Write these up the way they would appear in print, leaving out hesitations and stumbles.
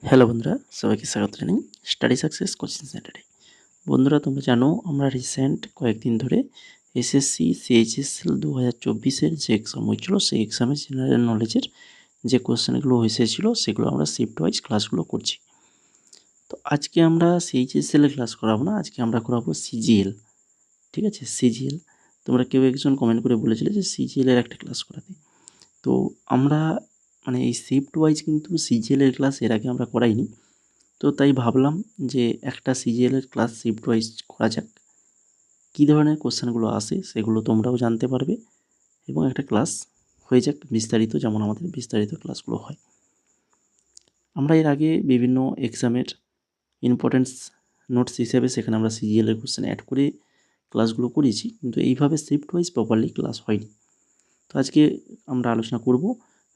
Hello বন্ধুরা, সবাইকে স্বাগত জানাই স্টাডি সাকসেস কোচিং সেন্টারে। বন্ধুরা, তোমরা জানো আমরা রিসেন্ট কয়েকদিন ধরে এসএসসি সিএইচএসএল 2024-এর যে এক্সাম হয়েছিল সেই এক্সামের জেনারেল নলেজের যে কোশ্চেনগুলো এসেছিলো সেগুলো আমরা শিফট ওয়াইজ ক্লাসগুলো করছি। তো আজকে আমরা সিএইচএসএল এর ক্লাস করাবো না, আজকে আমরা করাবো সিজিএল। ঠিক আছে, সিজিএল। তোমরা কেউ একজন কমেন্ট করে বলেছিলে যে সিজিএল এর একটা ক্লাস করাতে। তো আমরা এই শিফট ওয়াইজ কিন্তু সিজিএল এর ক্লাস এর আগে আমরা করাইনি। তো তাই ভাবলাম যে একটা সিজিএল এর ক্লাস শিফট ওয়াইজ করা যাক। কী ধরনের কোশ্চেনগুলো আসে সেগুলো তোমরাও জানতে পারবে এবং একটা ক্লাস হয়ে যাক বিস্তারিত, যেমন আমাদের বিস্তারিত ক্লাসগুলো হয়। আমরা এর আগে বিভিন্ন এক্সামের ইম্পর্টেন্স নোটস হিসেবে সেখানে আমরা সিজিএল এর কোশ্চেন অ্যাড করে ক্লাসগুলো করেছি, কিন্তু এইভাবে শিফট ওয়াইজ প্রপারলি ক্লাস হয়নি। তো আজকে আমরা আলোচনা করব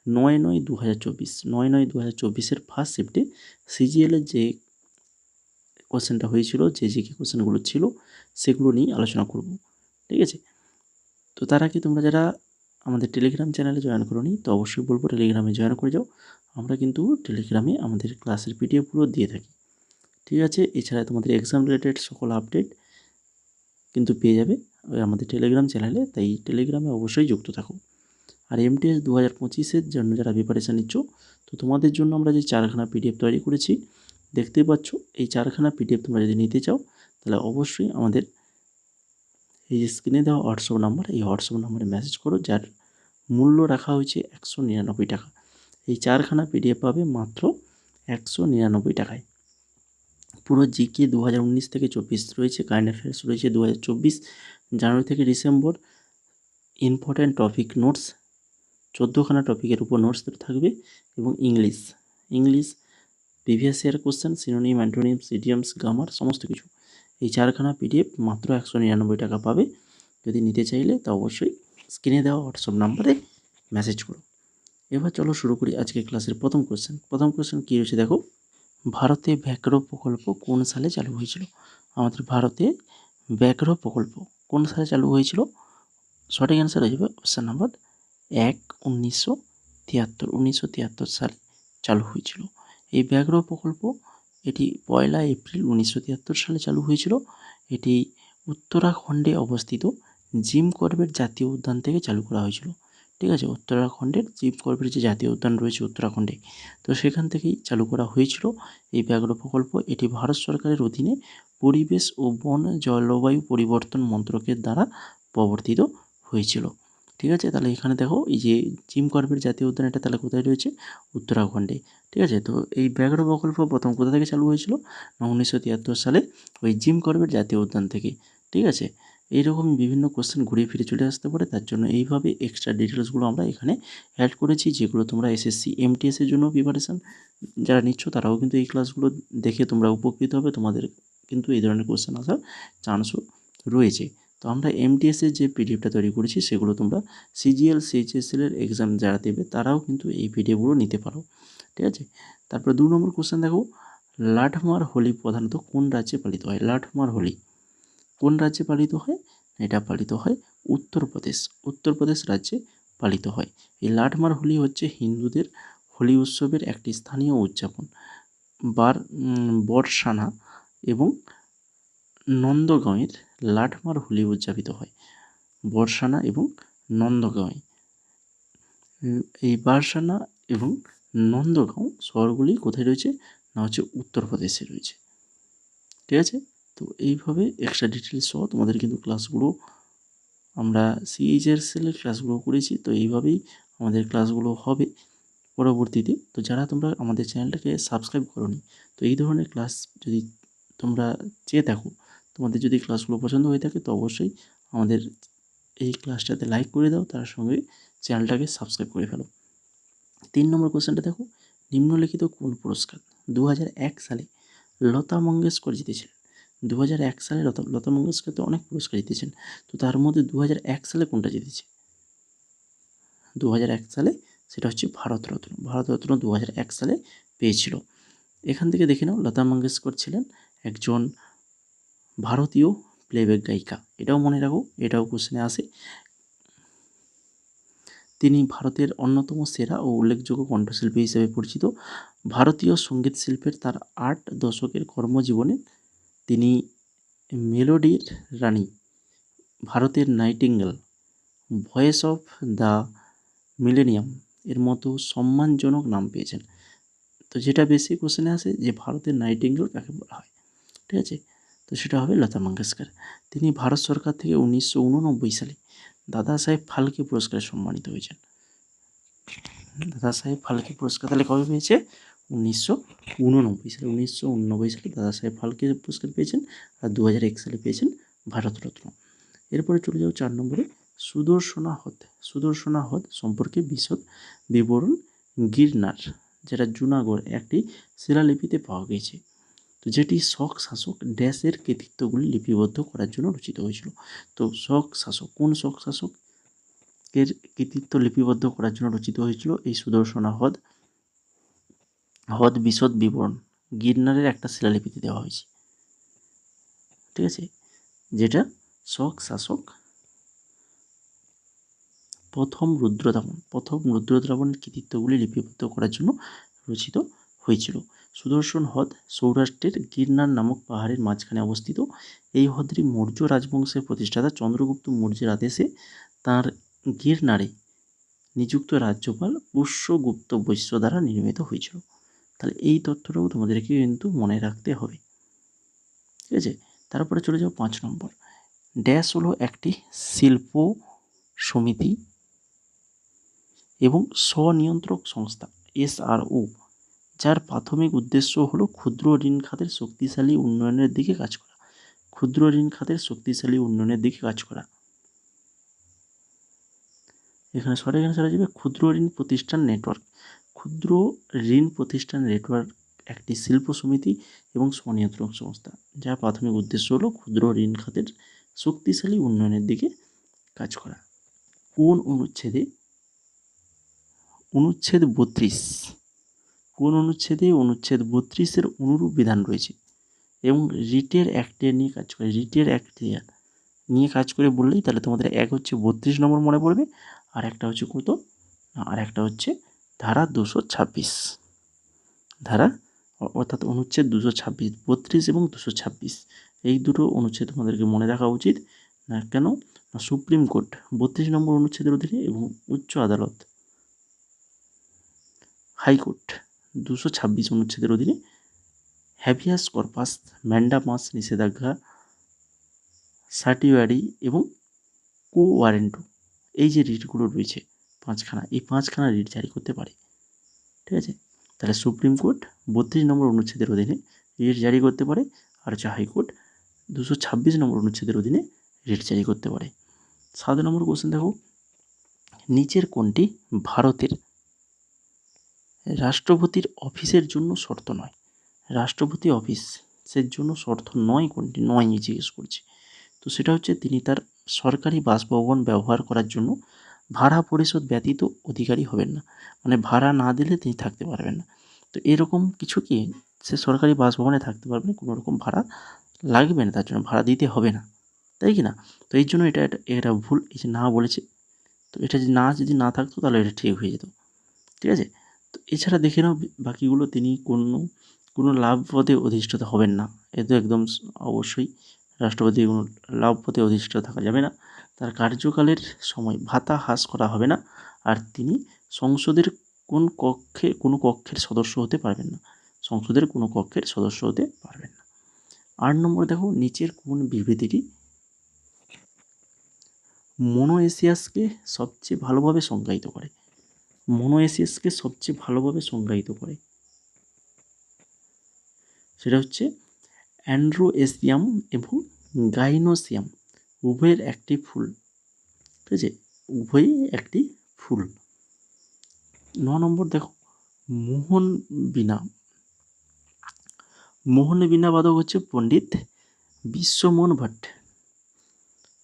9/9/2024 9/9/2024-এর ফার্স্ট শিফটে সিজিএলের যে কোশ্চেনটা হয়েছিল, যে জিকে কোশ্চেনগুলো ছিল সেগুলো নিয়ে আলোচনা করব। ঠিক আছে, তো তার আগে তোমরা যারা আমাদের টেলিগ্রাম চ্যানেলে জয়েন করোনি তো অবশ্যই বলবো টেলিগ্রামে জয়েন করে যাও। আমরা কিন্তু টেলিগ্রামে আমাদের ক্লাসের পিডিএফগুলো দিয়ে থাকি। ঠিক আছে, এছাড়া তোমাদের এক্সাম রিলেটেড সকল আপডেট কিন্তু পেয়ে যাবে ওই আমাদের টেলিগ্রাম চ্যানেলে, তাই টেলিগ্রামে অবশ্যই যুক্ত থাকো। আর এমটিএস 2025-এর জন্য যারা প্রিপারেশান নিচ্ছ, তো তোমাদের জন্য আমরা যে 4খানা পিডিএফ তৈরি করেছি দেখতেই পাচ্ছ। এই 4খানা পিডিএফ তোমরা যদি নিতে চাও তাহলে অবশ্যই আমাদের এই যে স্ক্রিনে দেওয়া হোয়াটসঅ্যাপ নাম্বার, এই হোয়াটসঅ্যাপ নাম্বারে মেসেজ করো, যার মূল্য রাখা হয়েছে 199 টাকা। এই 4খানা পিডিএফ পাবে মাত্র 199 টাকায়। পুরো জিকে 2019 থেকে 24 রয়েছে, কারেন্ট অ্যাফেয়ার্স রয়েছে 2024 জানুয়ারি থেকে ডিসেম্বর, ইম্পর্ট্যান্ট টপিক নোটস 14খানা টপিকের উপর নোটস থাকবে, এবং English previous year question, synonym, antonyms, idioms, grammar সমস্ত কিছু। এই 4খানা পিডিএফ মাত্র 199 টাকা পাবে। যদি নিতে চাইলে তা অবশ্যই স্ক্রিনে দেওয়া হোয়াটসঅ্যাপ নাম্বারে মেসেজ করো। এবার চলো শুরু করি আজকে ক্লাসের প্রথম কোশ্চেন কী রয়েছে দেখো। ভারতে ব্যাঘ্র প্রকল্প কোন সালে চালু হয়েছিল? আমাদের ভারতে ব্যাঘ্র প্রকল্প কোন সালে চালু হয়েছিল? সঠিক অ্যান্সার হয়ে যাবে অপশান নাম্বার 1, 1973 সালে চালু হয়েছিল এই ব্যাঘ্র প্রকল্প। এটি 1 এপ্রিল 1973 সালে চালু হয়েছিল। এটি উত্তরাখণ্ডে অবস্থিত জিম করবেট জাতীয় উদ্যান থেকে চালু করা হয়েছিল। ঠিক আছে, উত্তরাখণ্ডের জিম করবেট যে জাতীয় উদ্যান রয়েছে উত্তরাখণ্ডে, তো সেখান থেকেই চালু করা হয়েছিল এই ব্যাঘ্র প্রকল্প। এটি ভারত সরকারের অধীনে পরিবেশ ও বন জলবায়ু পরিবর্তন মন্ত্রকের দ্বারা প্রবর্তিত হয়েছিল। ঠিক আছে, তাহলে এখানে দেখো এই যে জিম করবেট জাতীয় উদ্যান, এটা তাহলে কোথায় রয়েছে? উত্তরাখণ্ডে। ঠিক আছে, তো এই ব্যাঘ্র প্রকল্প প্রথম কোথা থেকে চালু হয়েছিল না 1973 সালে ওই জিম করবেট জাতীয় উদ্যান থেকে। ঠিক আছে, এইরকম বিভিন্ন কোশ্চেন ঘুরিয়ে ফিরে চলে আসতে পারে, তার জন্য এইভাবে এক্সট্রা ডিটেলসগুলো আমরা এখানে অ্যাড করেছি, যেগুলো তোমরা এসএসসি এমটিএসের জন্য প্রিপারেশান যারা নিচ্ছ তারাও কিন্তু এই ক্লাসগুলো দেখে তোমরা উপকৃত হবে। তোমাদের কিন্তু এই ধরনের কোশ্চেন আসার চান্সও রয়েছে। তো আমরা এমটিএসের যে পিডিএফটা তৈরি করেছি সেগুলো তোমরা সিজিএল সিএইচএসএল এর এক্সাম যারা দেবে তারাও কিন্তু এই পিডিএফগুলো নিতে পারো। ঠিক আছে, তারপরে 2 নম্বর কোশ্চেন দেখো, লাঠমার হোলি প্রধানত কোন রাজ্যে পালিত হয়? লাঠমার হোলি কোন রাজ্যে পালিত হয়? এটা পালিত হয় উত্তরপ্রদেশ রাজ্যে পালিত হয়। এই লাঠমার হোলি হচ্ছে হিন্দুদের হোলি উৎসবের একটি স্থানীয় উদযাপন। বরসানা এবং নন্দগাঁওয়ের লাঠমার হোলি উদযাপিত হয়। বরসানা এবং নন্দগাঁওয়ে এই বারসানা এবং নন্দগাঁও শহরগুলি কোথায় রয়েছে না হচ্ছে উত্তরপ্রদেশে রয়েছে। ঠিক আছে, তো এইভাবে এক্সট্রা ডিটেলস সহ তোমাদের কিন্তু ক্লাসগুলো আমরা সিএইচএসএল এর ক্লাসগুলো করেছি, তো এইভাবেই আমাদের ক্লাসগুলো হবে পরবর্তীতে। তো যারা তোমরা আমাদের চ্যানেলটাকে সাবস্ক্রাইব করোনি, তো এই ধরনের ক্লাস যদি তোমরা চেয়ে থাকো, তোমাদের যদি ক্লাসগুলো পছন্দ হয়ে থাকে তো অবশ্যই আমাদের এই ক্লাসটাতে লাইক করে দাও, তার সঙ্গে চ্যানেলটাকে সাবস্ক্রাইব করে ফেলো। 3 নম্বর কোশ্চেনটা দেখো, নিম্নলিখিত কোন পুরস্কার 2001 সালে লতা মঙ্গেশকর জিতেছিলেন? 2001 সালে লতা মঙ্গেশকর তো অনেক পুরস্কার জিতেছেন, তো তার মধ্যে 2001 সালে কোনটা জিতেছে? 2001 সালে সেটা হচ্ছে ভারতরত্ন 2001 সালে পেয়েছিল। এখান থেকে দেখে নাও, লতা মঙ্গেশকর ছিলেন একজন ভারতীয় প্লেব্যাক গায়িকা, এটাও মনে রাখো, এটাও কোশ্চেনে আসে। তিনি ভারতের অন্যতম সেরা ও উল্লেখযোগ্য কণ্ঠশিল্পী হিসেবে পরিচিত। ভারতীয় সঙ্গীত শিল্পের তার 8 দশকের কর্মজীবনে তিনি মেলোডির রানী, ভারতের nightingale, voice of the millennium এর মতো সম্মানজনক নাম পেয়েছেন। তো যেটা বেশি কোশ্চেনে আসে যে ভারতের নাইটিঙ্গেল কাকে বলা হয়, ঠিক আছে, তো সেটা হবে লতা মঙ্গেশকর। তিনি ভারত সরকার থেকে 1989 সালে দাদা সাহেব ফালকে পুরস্কারে সম্মানিত হয়েছেন। দাদা সাহেব ফালকে পুরস্কার তাহলে কবে পেয়েছে? 1989 সালে। 1989 সালে দাদা সাহেব ফালকে পুরস্কার পেয়েছেন, আর 2001 সালে পেয়েছেন ভারতরত্ন। এরপরে চলে যাও 4 নম্বরে, সুদর্শনা হ্রদ। সুদর্শনা হ্রদ সম্পর্কে বিশদ বিবরণ গিরনার, যেটা জুনাগড় একটি শিলালিপিতে পাওয়া গেছে, তো যেটি শক শাসক ড্যাশের কৃতিত্বগুলি লিপিবদ্ধ করার জন্য রচিত হয়েছিল। তো শক শাসক, কোন শক শাসকের কৃতিত্ব লিপিবদ্ধ করার জন্য রচিত হয়েছিল এই সুদর্শনা হ্রদ? হ্রদ বিশদ বিবরণ গিরনারের একটা শিলালিপিতে দেওয়া হয়েছে, ঠিক আছে, যেটা শক শাসক প্রথম রুদ্রদ্রাবণের কৃতিত্বগুলি লিপিবদ্ধ করার জন্য রচিত হয়েছিল। সুদর্শন হ্রদ সৌরাষ্ট্রের গিরনার নামক পাহাড়ের মাঝখানে অবস্থিত। এই হ্রদটি মৌর্য রাজবংশের প্রতিষ্ঠাতা চন্দ্রগুপ্ত মৌর্যের আদেশে তাঁর গিরনারে নিযুক্ত রাজ্যপাল পুষ্যগুপ্ত বৈশ্য দ্বারা নির্মিত হয়েছিল। তাহলে এই তথ্যটাও তোমাদেরকে কিন্তু মনে রাখতে হবে, ঠিক আছে। তারপরে চলে যাও 5 নম্বর, ড্যাশ হলো একটি শিল্প সমিতি এবং স্বনিয়ন্ত্রক সংস্থা SRO, যার প্রাথমিক উদ্দেশ্য হলো ক্ষুদ্র ঋণ খাতের শক্তিশালী উন্নয়নের দিকে কাজ করা। ক্ষুদ্র ঋণ খাতের শক্তিশালী উন্নয়নের দিকে কাজ করা। এখানে সঠিক অ্যান্সার আসবে ক্ষুদ্র ঋণ প্রতিষ্ঠান নেটওয়ার্ক। ক্ষুদ্র ঋণ প্রতিষ্ঠান নেটওয়ার্ক একটি শিল্প সমিতি এবং স্বনিয়ন্ত্রক সংস্থা, যার প্রাথমিক উদ্দেশ্য হলো ক্ষুদ্র ঋণ খাতের শক্তিশালী উন্নয়নের দিকে কাজ করা। কোন অনুচ্ছেদে অনুচ্ছেদ 32, কোন অনুচ্ছেদে অনুচ্ছেদ 32-এর অনুরূপ বিধান রয়েছে এবং রিটের অ্যাক্টে নিয়ে কাজ করে? রিটের অ্যাক্ট নিয়ে কাজ করে বললেই তাহলে তোমাদের এক হচ্ছে 32 নম্বর মনে পড়বে, আর একটা হচ্ছে কত, আর একটা হচ্ছে ধারা 226, ধারা অর্থাৎ অনুচ্ছেদ 226, 32 এবং 226 এই দুটো অনুচ্ছেদ তোমাদেরকে মনে রাখা উচিত। না কেন? না সুপ্রিম কোর্ট 32 নম্বর অনুচ্ছেদের অধীনে এবং উচ্চ আদালত হাইকোর্ট 226 অনুচ্ছেদের অধীনে হ্যাভিয়াস কর্পাস, ম্যান্ডামাস নিষেধাজ্ঞা, সার্টিওয়ারি এবং কো ওয়ারেন্টো, এই যে রিটগুলো রয়েছে 5খানা, এই 5খানা রিট জারি করতে পারে, ঠিক আছে। তাহলে সুপ্রিম কোর্ট 32 নম্বর অনুচ্ছেদের অধীনে রিট জারি করতে পারে, আর হচ্ছে হাইকোর্ট 226 নম্বর অনুচ্ছেদের অধীনে রিট জারি করতে পারে। 7 নম্বর কোশ্চেন দেখো, নিচের কোনটি ভারতের রাষ্ট্রপতির অফিসের জন্য শর্ত নয়? রাষ্ট্রপতি অফিসের জন্য শর্ত নয় কোনটি? নয় জিজ্ঞেস করছে, তো সেটা হচ্ছে তিনি তার সরকারি বাসভবন ব্যবহার করার জন্য ভাড়া পরিশোধ ব্যতীত অধিকারী হবেন না, মানে ভাড়া না দিলে তিনি থাকতে পারবেন না। তো এরকম কিছু কি, সে সরকারি বাসভবনে থাকতে পারবে, কোনো রকম ভাড়া লাগবে না, তার জন্য ভাড়া দিতে হবে না, তাই কি না? তো এই জন্য এটা ভুল, এই যে না বলেছে, তো এটা যদি না থাকতো তাহলে এটা ঠিক হয়ে যেত, ঠিক আছে। তো এছাড়া দেখে নাও বাকিগুলো, তিনি কোনো লাভ পদে অধিষ্ঠিত হবেন না, এ তো একদম অবশ্যই রাষ্ট্রপতি কোনো লাভ পদে অধিষ্ঠিত থাকা যাবে না। তার কার্যকালের সময় ভাতা হ্রাস করা হবে না, আর তিনি সংসদের কোনো কক্ষের সদস্য হতে পারবেন না, সংসদের কোনো কক্ষের সদস্য হতে পারবেন না। 8 নম্বর দেখো, নিচের কোন বিবৃতিটি মোনোএসিয়াসকে সবচেয়ে ভালোভাবে সংজ্ঞায়িত করে? মোনোএসিয়াসকে সবচেয়ে ভালোভাবে সংজ্ঞায়িত করে, সেটা হচ্ছে অ্যান্ড্রোএসিয়াম এবং গাইনোসিয়াম উভয়ের একটি ফুল, ঠিক আছে, উভয়ই একটি ফুল। 9 নম্বর দেখো, মোহন বীণা বাদক হচ্ছে পণ্ডিত বিশ্বমোহন ভট্ট।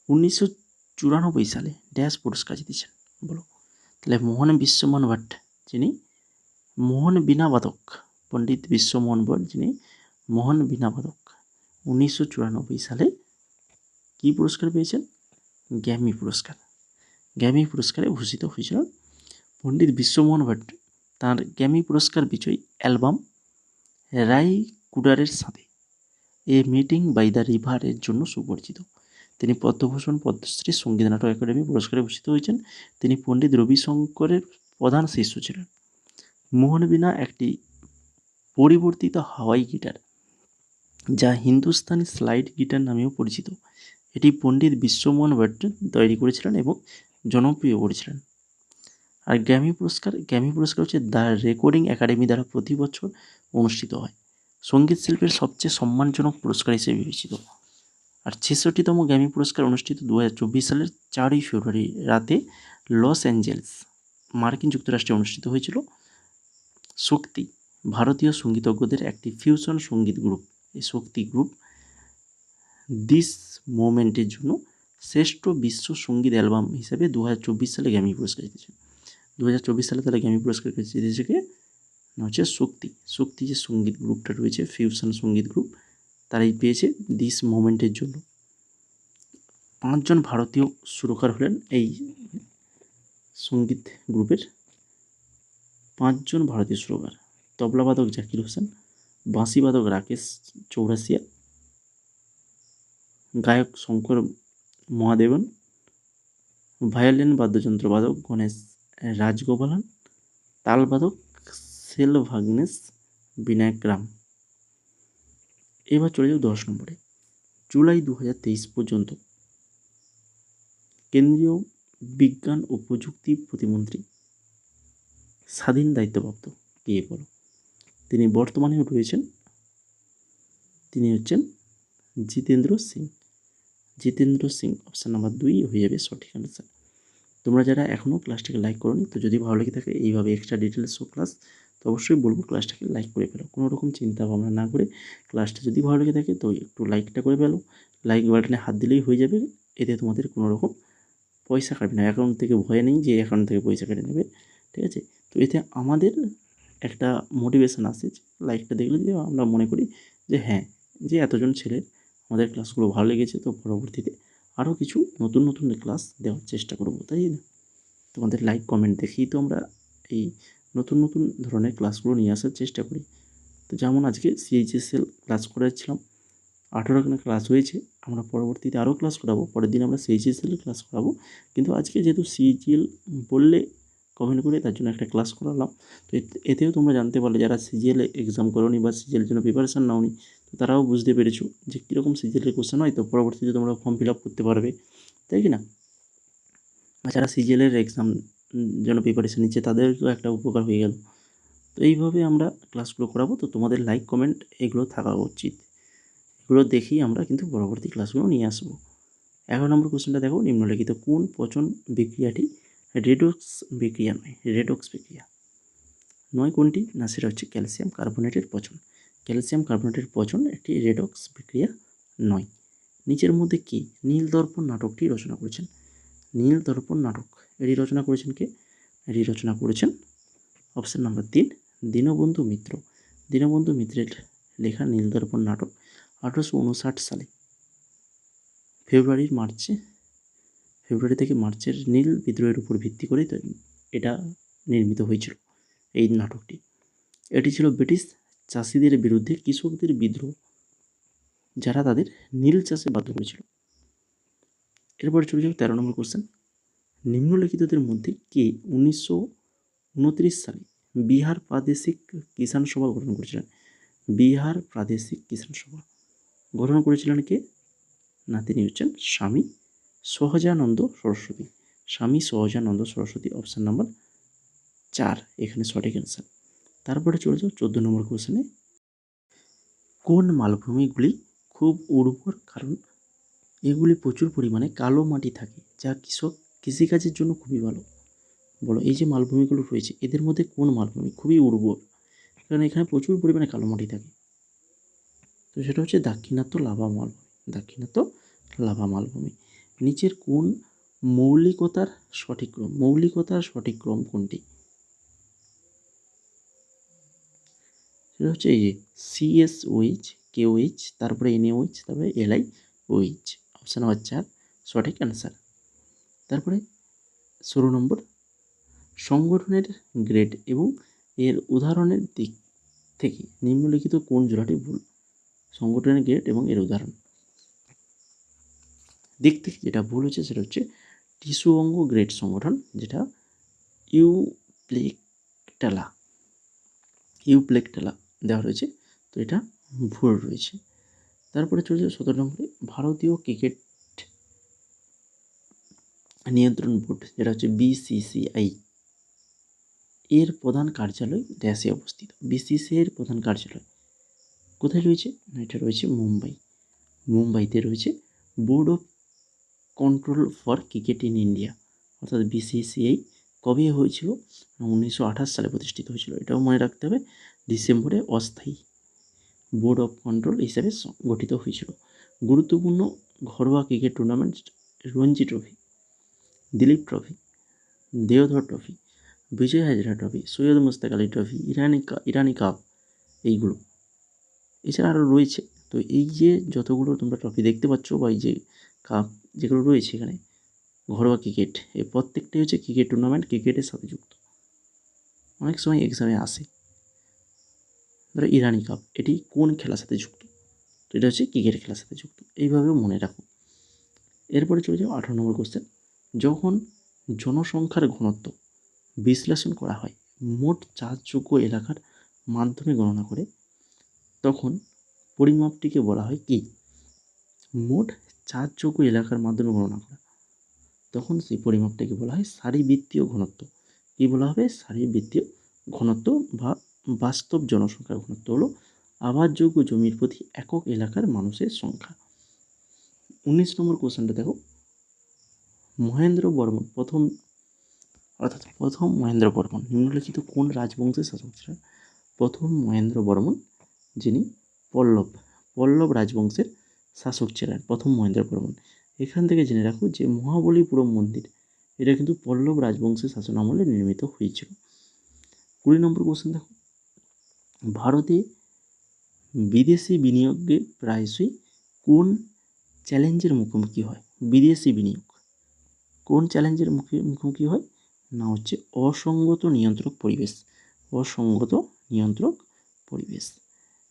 1994 সালে ড্যাশ পুরস্কার জিতেছেন, বলো। তাহলে বিশ্বমোহন ভট্ট যিনি মোহন বীণা বাদক, পণ্ডিত বিশ্বমোহন ভট্ট যিনি মোহন বীণা বাদক, 1994 সালে কি পুরস্কার পেয়েছেন? গ্র্যামি পুরস্কারে ভূষিত হয়েছিলেন পণ্ডিত বিশ্বমোহন ভট্ট। তার গ্র্যামি পুরস্কার বিজয়ী অ্যালবাম রাই কুডারের সাথে এ মিটিং বাই দ্য রিভারের জন্য সুপরিচিত। তিনি পদ্মভূষণ, পদ্মশ্রী, সঙ্গীত নাটক একাডেমি পুরস্কারে ভূষিত হয়েছেন। তিনি পণ্ডিত রবিশঙ্করের প্রধান শিষ্য ছিলেন। মোহনবীণা একটি পরিবর্তিত হাওয়াই গিটার, যা হিন্দুস্তানি স্লাইড গিটার নামেও পরিচিত। এটি পণ্ডিত বিশ্বমোহন ভট্ট তৈরি করেছিলেন এবং জনপ্রিয় করেছিলেন। আর গ্র্যামি পুরস্কার হচ্ছে দ্য রেকর্ডিং একাডেমি দ্বারা প্রতি বছর অনুষ্ঠিত হয়। সঙ্গীত শিল্পের সবচেয়ে সম্মানজনক পুরস্কার হিসেবে বিবেচিত। আর 66তম গ্র্যামি পুরস্কার অনুষ্ঠিত 2024 সালের 4ই ফেব্রুয়ারি রাতে লস অ্যাঞ্জেলেস, মার্কিন যুক্তরাষ্ট্রে অনুষ্ঠিত হয়েছিল। শক্তি ভারতীয় সঙ্গীতজ্ঞদের একটি ফিউশন সঙ্গীত গ্রুপ। এই শক্তি গ্রুপ দিস মোমেন্টের জন্য শ্রেষ্ঠ বিশ্ব সঙ্গীত অ্যালবাম হিসেবে 2024 সালে গ্র্যামি পুরস্কার জিতেছে। 2024 সালে তারা গ্র্যামি পুরস্কার জিতেছে কে না, হচ্ছে শক্তি যে সঙ্গীত গ্রুপটা রয়েছে, ফিউশন সঙ্গীত গ্রুপ, তারাই পেয়েছে দিস মোমেন্টের জন্য। 5 জন ভারতীয় সুরকার হলেন এই সঙ্গীত গ্রুপের। 5 জন ভারতীয় সুরকার: তবলাবাদক জাকির হোসেন, বাঁশিবাদক রাকেশ চৌরাসিয়া, গায়ক শঙ্কর মহাদেবন, ভায়োলিন বাদ্যযন্ত্রবাদক গণেশ রাজগোপালন, তালবাদক সেলভাগ্নেস বিনায়করাম। এবার চলে যাও 10 নম্বরে। জুলাই 2023 পর্যন্ত কেন্দ্রীয় বিজ্ঞান ও প্রযুক্তি প্রতিমন্ত্রী স্বাধীন দায়িত্বপ্রাপ্ত কে বলো? তিনি বর্তমানেও রয়েছেন, তিনি হচ্ছেন জিতেন্দ্র সিং। অপশান নাম্বার 2 হয়ে যাবে সঠিক অ্যান্সার। তোমরা যারা এখনও ক্লাসটাকে লাইক করোনি, তো যদি ভালো লেগে থাকে এইভাবে এক্সট্রা ডিটেলস ক্লাস, তো অবশ্যই বলবো ক্লাসটাকে লাইক করে ফেলো। কোনো রকম চিন্তা ভাবনা না করে ক্লাসটা যদি ভালো লেগে থাকে তো একটু লাইকটা করে ফেলো। লাইক বাটনে হাত দিলেই হয়ে যাবে। এতে তোমাদের কোনো রকম পয়সা কাটবে না, অ্যাকাউন্ট থেকে ভয় নেই যে অ্যাকাউন্ট থেকে পয়সা কেটে নেবে, ঠিক আছে? তো এতে আমাদের একটা মোটিভেশান আসে, লাইকটা দেখলে যে আমরা মনে করি যে হ্যাঁ, যে এতজন ছেলের আমাদের ক্লাসগুলো ভালো লেগেছে, তো পরবর্তীতে আরও কিছু নতুন ক্লাস দেওয়ার চেষ্টা করবো, তাই না? তোমাদের লাইক কমেন্ট দেখেই তো আমরা এই নতুন ধরনের ক্লাসগুলো নিয়ে আসার চেষ্টা করি। তো যেমন আজকে CHSL ক্লাস করাচ্ছিলাম, 18খানা ক্লাস হয়েছে। আমরা পরবর্তীতে আরও ক্লাস করাবো, পরের দিন আমরা CHSL ক্লাস করাবো। কিন্তু আজকে যেহেতু CGL বললে কমেন্ট করে, তার জন্য একটা ক্লাস করালাম। তো এতেও তোমরা জানতে পারলে যারা CGL এক্সাম করোনি বা CGL জন্য প্রিপারেশান নাওনি, তো তারাও বুঝতে পেরেছো যে কীরকম CGL কোশ্চেন হয়, তো পরবর্তীতে তোমরা ফর্ম ফিল আপ করতে পারবে, তাই কি না? আর যারা CGL এক্সাম জন্য প্রিপারেশান নিচ্ছে তাদেরকেও একটা উপকার হয়ে গেল। তো এইভাবে আমরা ক্লাসগুলো করাবো। তো তোমাদের লাইক কমেন্ট এগুলো থাকা উচিত, এগুলো দেখেই আমরা কিন্তু পরবর্তী ক্লাসগুলো নিয়ে আসবো। 11 নম্বর কোশ্চেনটা দেখো, নিম্নলিখিত কোন পচন বিক্রিয়াটি রেডক্স বিক্রিয়া নয় কোনটি? না, সেটা হচ্ছে ক্যালসিয়াম কার্বনেটের পচন। ক্যালসিয়াম কার্বনেটের পচন একটি রেডক্স বিক্রিয়া নয়। নিচের মধ্যে কি নীলদর্পণ নাটকটি রচনা করেছেন? নীলদর্পণ নাটক এটি রচনা করেছেন কে? এটি রচনা করেছেন অপশান নাম্বার 3 দীনবন্ধু মিত্র। দীনবন্ধু মিত্রের লেখা নীলদর্পণ নাটক 1859 সালে ফেব্রুয়ারি থেকে মার্চের নীল বিদ্রোহের উপর ভিত্তি করে এটা নির্মিত হয়েছিল এই নাটকটি। এটি ছিল ব্রিটিশ চাষিদের বিরুদ্ধে কৃষকদের বিদ্রোহ, যারা তাদের নীল চাষে বাধ্য করেছিল। এরপরে চলে যাও 13 নম্বর কোশ্চেন। নিম্নলিখিতদের মধ্যে কে 1929 সালে বিহার প্রাদেশিক কিষাণ সভা গঠন করেছিলেন? বিহার প্রাদেশিক কিষাণ সভা গঠন করেছিলেন কে? না, তিনি হচ্ছেন স্বামী সহজানন্দ সরস্বতী। অপশান নাম্বার 4 এখানে সঠিক অ্যান্সার। তারপরে চলে যাও 14 নম্বর কোশ্চেনে। কোন মালভূমিগুলি খুব উর্বর? কারণ এগুলি প্রচুর পরিমাণে কালো মাটি থাকে, যা কৃষিকাজের জন্য খুবই ভালো। বলো, এই যে মালভূমিগুলো রয়েছে এদের মধ্যে কোন মালভূমি খুবই উর্বর? কারণ এখানে প্রচুর পরিমাণে কালো মাটি থাকে। তো সেটা হচ্ছে দাক্ষিণাত্য লাভা মালভূমি। নিচের কোন মৌলিকতার সঠিক ক্রম কোনটি? সেটা হচ্ছে এই যে CSOH, KOH, তারপরে NaOH, তারপরে LiOH। অপশান নাম্বার 4 সঠিক অ্যান্সার। তারপরে 16 নম্বর, সংগঠনের গ্রেড এবং এর উদাহরণের দিক থেকে নিম্নলিখিত কোন জোড়াটি ভুল? সংগঠনের গ্রেড এবং এর উদাহরণ দিক থেকে যেটা ভুল হচ্ছে সেটা হচ্ছে টিস্যু অঙ্গ গ্রেড সংগঠন, যেটা ইউপ্লেকটালা দেওয়া রয়েছে, তো এটা ভুল রয়েছে। তারপরে চলেছে 17 নম্বরে ভারতীয় ক্রিকেট নিয়ন্ত্রণ বোর্ড, যেটা হচ্ছে বিসিসিআই, এর প্রধান কার্যালয় ড্যাশে অবস্থিত। বিসিসিআই এর প্রধান কার্যালয় কোথায় রয়েছে? না, এটা রয়েছে মুম্বাইতে রয়েছে board of control for cricket in India, অর্থাৎ বিসিসিআই কবে হয়েছিল? 1928 সালে প্রতিষ্ঠিত হয়েছিল। এটাও মনে রাখতে হবে, ডিসেম্বরে অস্থায়ী বোর্ড অফ কন্ট্রোল হিসেবে গঠিত হয়েছিল। গুরুত্বপূর্ণ ঘরোয়া cricket tournament Ranji trophy, Duleep trophy, Deodhar trophy, Vijay Hazare trophy, Syed Mushtaq Ali trophy, Irani cup, এইগুলো। এছাড়া আরও রয়েছে। তো এই যে যতগুলো তোমরা ট্রফি দেখতে পাচ্ছ বা এই যে কাপ যেগুলো রয়েছে এখানে ঘরোয়া ক্রিকেট, এই প্রত্যেকটাই হচ্ছে ক্রিকেট টুর্নামেন্ট, ক্রিকেটের সাথে যুক্ত। অনেক সময় এক্সামে আসে, ধরো ইরানি কাপ, এটি কোন খেলার সাথে যুক্ত? তো এটা হচ্ছে ক্রিকেট খেলার সাথে যুক্ত। এইভাবেও মনে রাখো। এরপরে চলে যাও 18 নম্বর কোশ্চেন। যখন জনসংখ্যার ঘনত্ব বিশ্লেষণ করা হয় মোট চাষযোগ্য এলাকার মাধ্যমে গণনা করে, তখন পরিমাপটিকে বলা হয় কি? মোট চাষযোগ্য এলাকার মাধ্যমে গণনা করা, তখন সেই পরিমাপটাকে বলা হয় সারিবৃত্তীয় ঘনত্ব। কী বলা হবে? সারিবৃত্তীয় ঘনত্ব বা বাস্তব জনসংখ্যার ঘনত্ব হলো আবাসযোগ্য জমির প্রতি একক এলাকার মানুষের সংখ্যা। 19 নম্বর কোশ্চেনটা দেখো। মহেন্দ্র বর্মন প্রথম মহেন্দ্র বর্মন নিম্নলিখিত কোন রাজবংশের শাসক ছিলেন? প্রথম মহেন্দ্র বর্মন, যিনি পল্লব রাজবংশের শাসক ছিলেন, প্রথম মহেন্দ্র বর্মন। এখান থেকে জেনে রাখো যে মহাবলীপুরম মন্দির, এটা কিন্তু পল্লব রাজবংশের শাসন আমলে নির্মিত হয়েছিল। 20 নম্বর কোশ্চেন দেখো। ভারতে বিদেশি বিনিয়োগে প্রায়শই কোন চ্যালেঞ্জের মুখোমুখি হয়? বিদেশি বিনিয়োগ কোন চ্যালেঞ্জের মুখোমুখি হয়? না হচ্ছে অসঙ্গত নিয়ন্ত্রক পরিবেশ।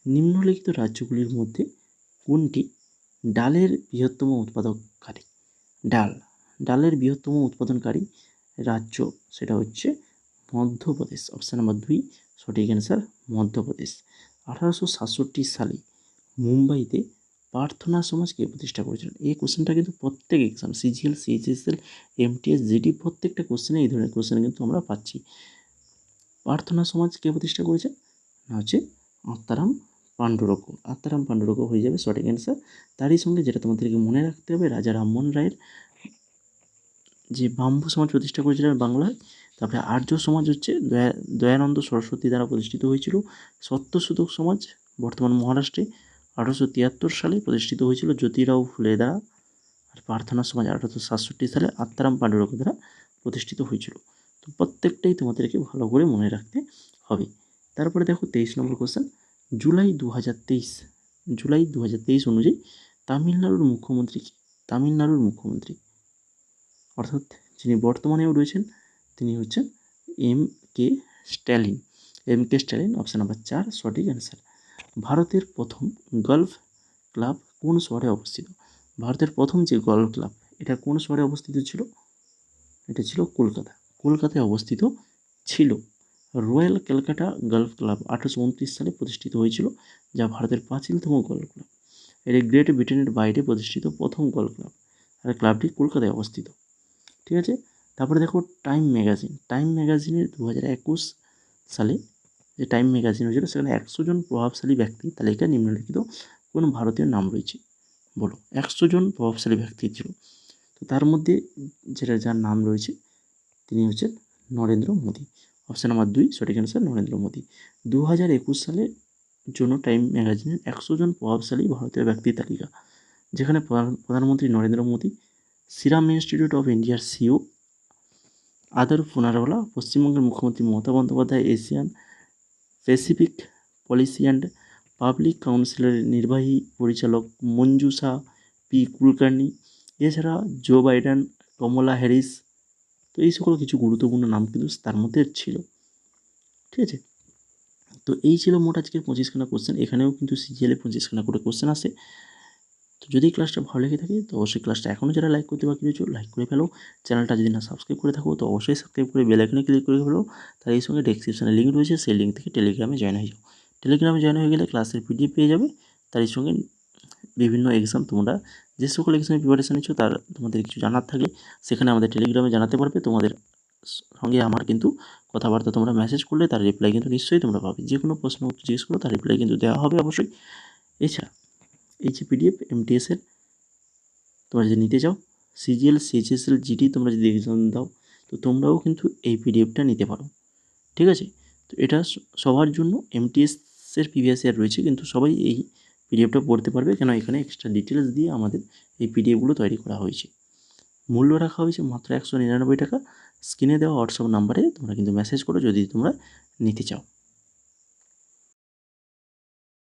নিম্নলিখিত রাজ্যগুলির মধ্যে কোনটি ডালের বৃহত্তম উৎপাদনকারী? ডালের বৃহত্তম উৎপাদনকারী রাজ্য, সেটা হচ্ছে মধ্যপ্রদেশ। অপশান নাম্বার 2 সঠিক অ্যান্সার, মধ্যপ্রদেশ। 1867 সালে মুম্বাইতে প্রার্থনা সমাজ কে প্রতিষ্ঠা করেছিলেন? এই কোশ্চেনটা কিন্তু প্রত্যেক exam, CGL, CHSL, MTS, GD, প্রত্যেকটা কোশ্চেনে এই ধরনের কোশ্চেন কিন্তু আমরা পাচ্ছি। প্রার্থনা সমাজ কে প্রতিষ্ঠা করেছেন? না হচ্ছে আত্মারাম পাণ্ডুরঙ্গ হয়ে যাবে সঠিক অ্যান্সার। তারই সঙ্গে যেটা তোমাদেরকে মনে রাখতে হবে, রাজা রামমোহন রায়ের যে ব্রাহ্ম সমাজ প্রতিষ্ঠা করেছিলেন বাংলায়। তারপরে আর্য সমাজ হচ্ছে দয়ানন্দ সরস্বতী দ্বারা প্রতিষ্ঠিত হয়েছিল। সত্যশোধক সমাজ বর্তমান মহারাষ্ট্রে 1873 সালে প্রতিষ্ঠিত হয়েছিল জ্যোতিরাও ফুলে দ্বারা। আর প্রার্থনা সমাজ 1867 সালে আত্মারাম পাণ্ডুরঙ্গ দ্বারা প্রতিষ্ঠিত হয়েছিল। তো প্রত্যেকটাই তোমাদেরকে ভালো করে মনে রাখতে হবে। তারপরে দেখো 23 নম্বর কোশ্চেন। জুলাই 2023 অনুযায়ী তামিলনাড়ুর মুখ্যমন্ত্রী অর্থাৎ যিনি বর্তমানেও রয়েছেন তিনি হচ্ছেন M K Stalin. Option number 4 সঠিক অ্যান্সার। ভারতের প্রথম গলফ ক্লাব কোন শহরে অবস্থিত? ভারতের প্রথম যে গলফ ক্লাব, এটা কোন শহরে অবস্থিত ছিল? এটা ছিল কলকাতায় অবস্থিত ছিল। রয়্যাল ক্যালকাটা গলফ ক্লাব 1829 সালে প্রতিষ্ঠিত হয়েছিল, যা ভারতের প্রাচীনতম গলফ ক্লাব। এটি গ্রেট ব্রিটেনের বাইরে প্রতিষ্ঠিত প্রথম গলফ ক্লাব, আর ক্লাবটি কলকাতায় অবস্থিত। ঠিক আছে। তারপরে দেখো টাইম ম্যাগাজিনের 2021 সালে যে টাইম ম্যাগাজিন হয়েছিল, সেখানে 100 জন প্রভাবশালী ব্যক্তি তালিকা নিম্নলিখিত কোন ভারতীয় নাম রয়েছে? বলো, 100 জন প্রভাবশালী ব্যক্তি ছিল, তো তার মধ্যে যার নাম রয়েছে তিনি হচ্ছেন নরেন্দ্র মোদী। অপশান নাম্বার 2 সঠিক অ্যান্সার, নরেন্দ্র মোদী। 2021 সালের জন্য টাইম ম্যাগাজিনের 100 জন প্রভাবশালী ভারতীয় ব্যক্তির তালিকা, যেখানে প্রধানমন্ত্রী Narendra Modi, serum institute of ইন্ডিয়ার সিও আদর পুনারওয়ালা, পশ্চিমবঙ্গের মুখ্যমন্ত্রী Mamata Bandyopadhyay, Asian Pacific policy and public কাউন্সিলের নির্বাহী পরিচালক মঞ্জুষা পি কুলকার্নি, এছাড়া জো বাইডেন, কমলা হ্যারিস। তো এই সকল কিছু গুরুত্বপূর্ণ নাম কিন্তু তার মধ্যে ছিল। ঠিক আছে। তো এই ছিল মোট আজকের 25খানা কোশ্চেন। এখানেও কিন্তু সিজিএলে 25খানা করে কোশ্চেন আসে। তো যদি ক্লাসটা ভালো লেগে থাকে তো অবশ্যই ক্লাসটা এখনও যারা লাইক করতে বাকি রয়েছে লাইক করে ফেলো। চ্যানেলটা যদি না সাবস্ক্রাইব করে থাকো তো অবশ্যই সাবস্ক্রাইব করে বেল আইকনে ক্লিক করে ফেলো। তার এই সঙ্গে ডেসক্রিপশনে লিঙ্ক রয়েছে, সেই লিঙ্ক থেকে টেলিগ্রামে জয়েন হয়ে যাও। টেলিগ্রামে জয়েন হয়ে গেলে ক্লাসের পিডিএফ পেয়ে যাবে। তার এই সঙ্গে বিভিন্ন এক্সাম তোমরা যে সকল এক্সামের প্রিপারেশান নিচ্ছ তার তোমাদের কিছু জানার থাকলে সেখানে আমাদের টেলিগ্রামে জানাতে পারবে। তোমাদের সঙ্গে আমার কিন্তু কথাবার্তা তোমরা মেসেজ করলে তার রিপ্লাই কিন্তু নিশ্চয়ই তোমরা পাবে। যে কোনো প্রশ্ন উত্তর জিজ্ঞেস করো তার রিপ্লাই কিন্তু দেওয়া হবে অবশ্যই। এছাড়া এই যে পিডিএফ এমটিএসের তোমরা যদি নিতে চাও, সিজিএল সিএইচএসএল জিডি তোমরা যদি এক্সাম দাও তো তোমরাও কিন্তু এই পিডিএফটা নিতে পারো। ঠিক আছে, তো এটা সবার জন্য এমটিএসের প্রিভিয়াস ইয়ার রয়েছে, কিন্তু সবাই এই পিডিএফটা পড়তে পারবে, কেন এখানে এক্সট্রা ডিটেলস দিয়ে আমাদের এই পিডিএফগুলো তৈরি করা হয়েছে। মূল্য রাখা হয়েছে মাত্র 199 টাকা। স্ক্রিনে দেওয়া হোয়াটসঅ্যাপ নাম্বারে তোমরা কিন্তু মেসেজ করো যদি তোমরা নিতে চাও।